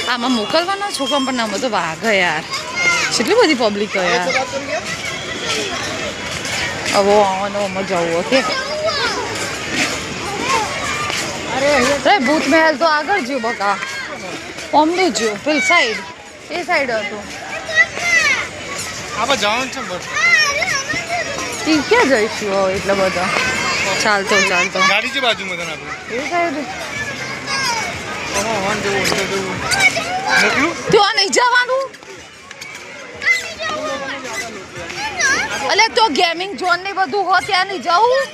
આમાં મોકલવાના છોકરા પણ આમાં તો વાઘ યાર કેટલી બધી પબ્લિક યાર હવે આમાં જવું ઓકે અરે ભૂત મહેલ તો આગળ જ્યું બકા અમને જ્યું પેલ સાઈડ એ સાઈડ હતું ક્યાં જઈશું હવે એટલા બધા ચાલતો ગાડી છે બાજુમાં તને આપણે એ સાઈડ મોકલું ત્યાં નહીં જવાનું અલે તો ગેમિંગ ઝોન ને બધું હો ત્યાં નહીં જવું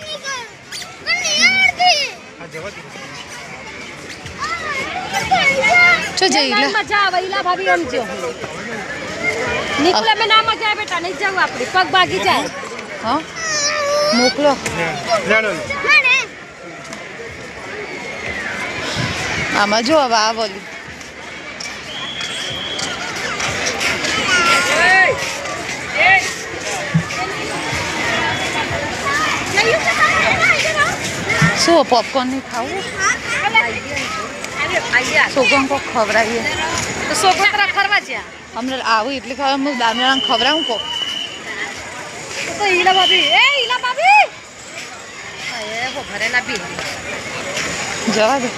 ચો જઈ લે મજા આવે ઈલા ભાભી સમજો નિકલે મે ના મજા આવે બેટા નહીં જાવ આપણે પગ ભાગી જાય હા મોકલો આમાં જો હવે આ બોલી શું પોપકોર્ન નહીં ખાવું છોકરાને કોક ખવડાવીએ તો સોગોતરા ફરવા જ્યાં હમણાં આવું એટલે ખબર હું દામલાને ખવડાવું કોક તો ઈલા ભાભી એ ઈલા ભાભી એ વો ઘરે ના બી જવા દે